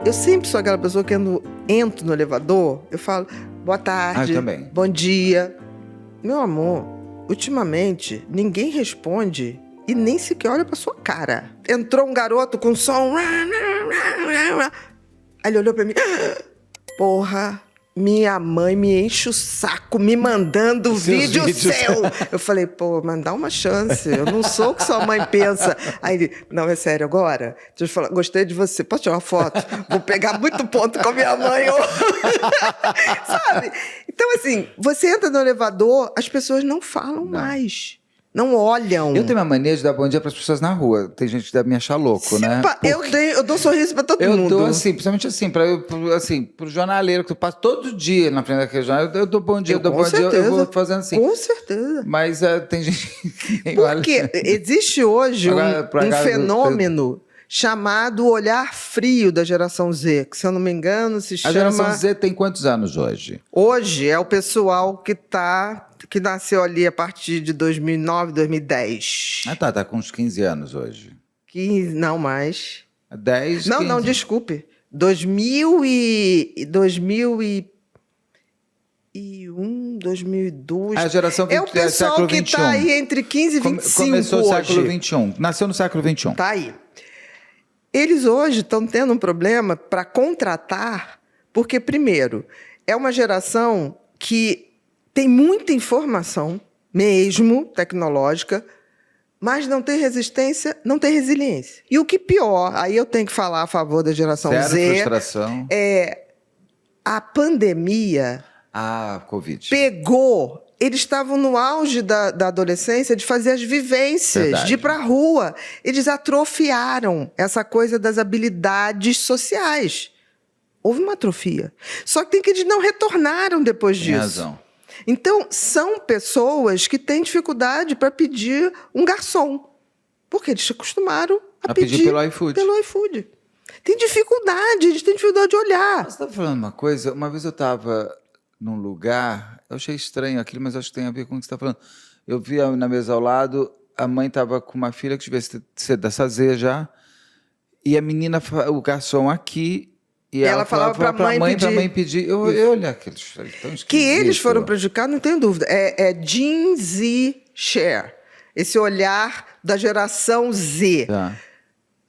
Eu sempre sou aquela pessoa que entro no elevador, eu falo, boa tarde, também. Bom dia. Meu amor, ultimamente, ninguém responde e nem sequer olha pra sua cara. Entrou um garoto com som... Aí ele olhou pra mim... Porra, minha mãe me enche o saco me mandando vídeo seu. Eu falei, pô, mas dá uma chance. Eu não sou o que sua mãe pensa. Aí ele, não, é sério agora? Deixa eu falar, gostei de você. Posso tirar uma foto? Vou pegar muito ponto com a minha mãe. Sabe? Então, assim, você entra no elevador, as pessoas não falam mais. Não olham. Eu tenho uma mania de dar bom dia para as pessoas na rua. Tem gente que deve me achar louco, né? Eu dou sorriso para todo mundo. Eu dou assim, principalmente assim, pro jornaleiro que eu passo todo dia na frente daquele jornal. Eu dou bom dia, eu vou fazendo assim. Com certeza. Mas tem gente que... Porque existe hoje um fenômeno chamado olhar frio da geração Z, que, se eu não me engano, se chama... A geração Z tem quantos anos hoje? Hoje é o pessoal que nasceu ali a partir de 2009, 2010. Tá com uns 15 anos hoje. 15, não mais. 10, Não, 15. não, desculpe. 2001, 2002. A geração 20, é o pessoal que está aí entre 15 e 25 Começou hoje. o século XXI. Nasceu no século XXI. Tá aí. Eles hoje estão tendo um problema para contratar, porque, primeiro, é uma geração que tem muita informação, mesmo tecnológica, mas não tem resistência, não tem resiliência. E o que pior, aí eu tenho que falar a favor da geração Z, frustração. A pandemia Covid. pegou. Eles estavam no auge da adolescência de fazer as vivências, Verdade. de ir para a rua. Eles atrofiaram essa coisa das habilidades sociais. Houve uma atrofia. Só que eles não retornaram depois disso. Tem razão. Então, são pessoas que têm dificuldade para pedir um garçom. Porque eles se acostumaram a pedir pelo iFood. Tem dificuldade, eles têm dificuldade de olhar. Você está falando uma coisa? Uma vez eu estava num lugar, eu achei estranho aquilo, mas acho que tem a ver com o que você está falando. Eu vi na mesa ao lado, a mãe estava com uma filha que devia ser dessa Z já, e a menina, o garçom aqui, e ela falava para a mãe pedir. Eu olhei aqueles tão esquisitos. Que eles foram prejudicados, não tenho dúvida. É Gen Z Share, esse olhar da geração Z. Tá.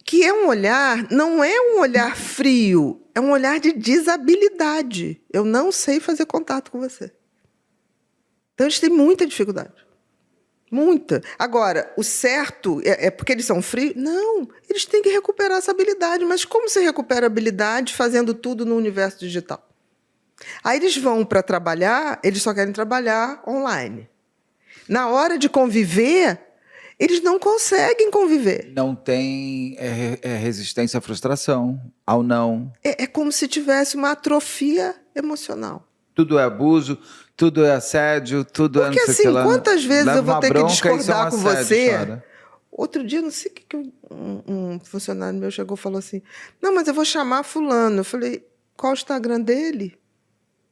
Que é um olhar, não é um olhar frio, é um olhar de desabilidade. Eu não sei fazer contato com você. Então, eles têm muita dificuldade. Muita. Agora, o certo é porque eles são frios? Não, eles têm que recuperar essa habilidade. Mas como se recupera a habilidade fazendo tudo no universo digital? Aí eles vão para trabalhar, eles só querem trabalhar online. Na hora de conviver, eles não conseguem conviver. Não tem resistência à frustração, ao não. É como se tivesse uma atrofia emocional. Tudo é abuso, tudo é assédio, tudo porque, é não sei o assim, que lá. quantas vezes eu vou ter que discordar com você? Chora. Outro dia, não sei o que um funcionário meu chegou e falou assim, não, mas eu vou chamar fulano. Eu falei, qual o Instagram dele?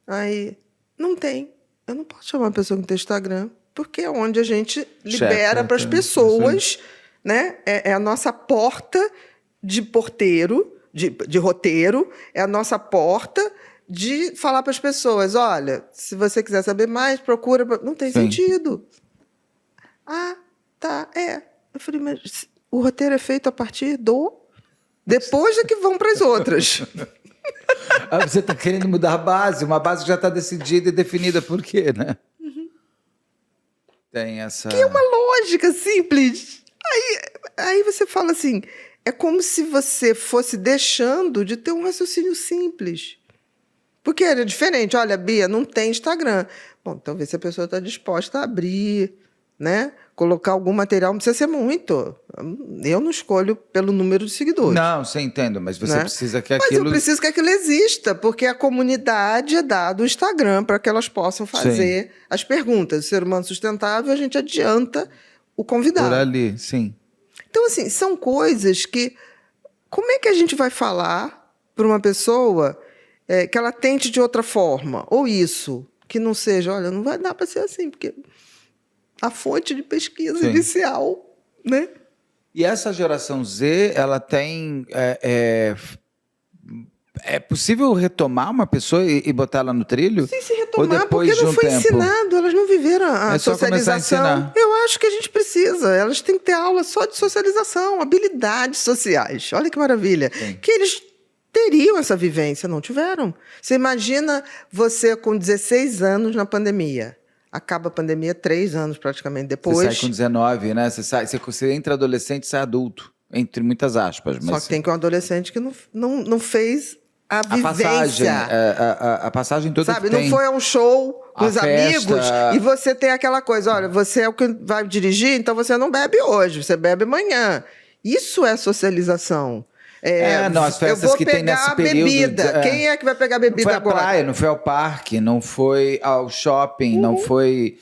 Aí, não tem. Eu não posso chamar uma pessoa que não tem Instagram, porque é onde a gente libera para as pessoas, né? É a nossa porta de porteiro, de roteiro, é a nossa porta de falar para as pessoas, olha, se você quiser saber mais, procura... Não tem sentido. Tá, Eu falei, mas o roteiro é feito a partir do... Depois é que vão para as outras. Você está querendo mudar a base, uma base que já está decidida e definida. Por quê, né? Tem essa... Que é uma lógica simples. Aí você fala assim, é como se você fosse deixando de ter um raciocínio simples. Porque era diferente. Olha, Bia, não tem Instagram. Bom, então vê se a pessoa está disposta a abrir, né? Colocar algum material, não precisa ser muito. Eu não escolho pelo número de seguidores. Não, você entende, mas você precisa que aquilo... Mas eu preciso que aquilo exista, porque a comunidade é dada o Instagram para que elas possam fazer as perguntas. O Ser Humano Sustentável, a gente adianta o convidado. Por ali, sim. Então, assim, são coisas que... Como é que a gente vai falar para uma pessoa que ela tente de outra forma? Ou isso, que não seja, olha, não vai dar para ser assim, porque a fonte de pesquisa inicial, né? E essa geração Z, ela tem... É possível retomar uma pessoa e botar ela no trilho? Sim, se Ou retomar, depois porque de não um foi tempo? ensinado, elas não viveram a É só começar a socialização. ensinar. Eu acho que a gente precisa, elas têm que ter aula só de socialização, habilidades sociais. Olha que maravilha. Sim. Que eles teriam essa vivência, não tiveram. Você imagina você com 16 anos na pandemia. Acaba a pandemia 3 anos praticamente depois. Você sai com 19, né? Você entra adolescente e sai adulto, entre muitas aspas. Só Mas que tem que um adolescente que não fez a a passagem, vivência. a passagem toda Sabe, que não tem. foi a um show com A os festa. amigos e você tem aquela coisa, olha, você é o que vai dirigir, então você não bebe hoje, você bebe amanhã. Isso é socialização. Não, as festas eu vou que pegar tem nesse a período. bebida. Quem é que vai pegar a Não bebida foi à agora? praia, não foi ao parque, não foi ao shopping, não foi...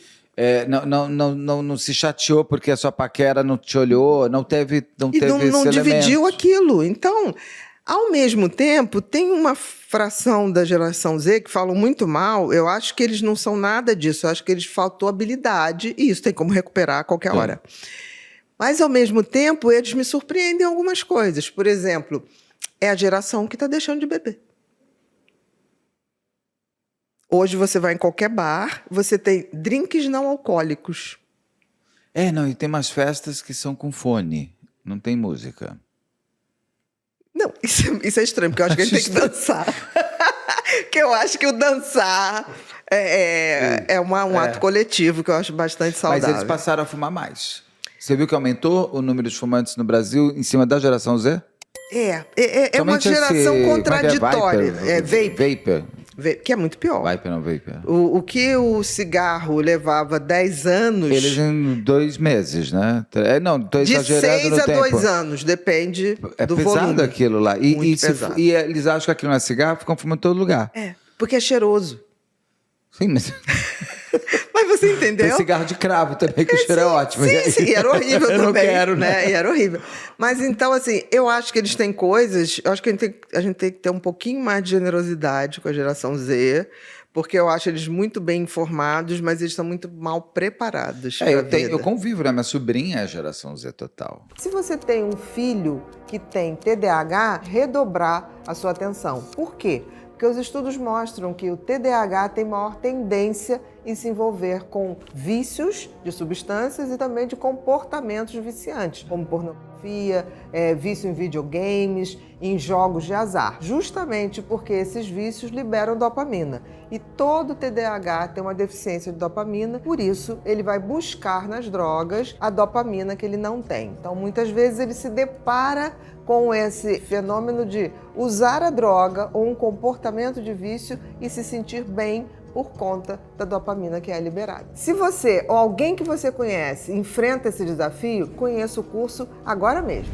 não se chateou porque a sua paquera não te olhou, não teve E esse não dividiu elemento. aquilo. Então, ao mesmo tempo, tem uma fração da geração Z que falam muito mal. Eu acho que eles não são nada disso. Eu acho que eles faltou habilidade e isso tem como recuperar a qualquer Sim. hora. Mas, ao mesmo tempo, eles me surpreendem em algumas coisas. Por exemplo, é a geração que está deixando de beber. Hoje você vai em qualquer bar, você tem drinks não alcoólicos. Não, e tem umas festas que são com fone, não tem música. Não, isso é estranho, porque eu acho que a gente tem que dançar. Que eu acho que o dançar é um ato coletivo que eu acho bastante saudável. Mas eles passaram a fumar mais. Você viu que aumentou o número de fumantes no Brasil em cima da geração Z? É uma Somente geração esse- contraditória. como é que É vape, Vapor. que é muito pior. Vapor, não vapor. O que o cigarro levava 10 anos, Eles em 2 meses, né? Não, tô de exagerando 6 no a tempo. 2 anos, depende É do pesado volume. aquilo lá. Muito pesado. E eles acham que aquilo não é cigarro, ficam fumando em todo lugar. Porque é cheiroso. Sim, mas Mas você entendeu? tem cigarro de cravo também, que o cheiro é ótimo. Sim, era horrível Eu também. não quero, né? E era horrível. Mas então, assim, eu acho que eles têm coisas. Eu acho que a gente tem que ter um pouquinho mais de generosidade com a geração Z, porque eu acho eles muito bem informados, mas eles estão muito mal preparados. pra vida. Eu convivo, né? Minha sobrinha é geração Z total. Se você tem um filho que tem TDAH, redobrar a sua atenção. Por quê? Porque os estudos mostram que o TDAH tem maior tendência em se envolver com vícios de substâncias e também de comportamentos viciantes, como pornografia, vício em videogames, em jogos de azar, justamente porque esses vícios liberam dopamina. E todo TDAH tem uma deficiência de dopamina, por isso ele vai buscar nas drogas a dopamina que ele não tem. Então, muitas vezes ele se depara com esse fenômeno de usar a droga ou um comportamento de vício e se sentir bem por conta da dopamina que é liberada. Se você ou alguém que você conhece enfrenta esse desafio, conheça o curso agora mesmo.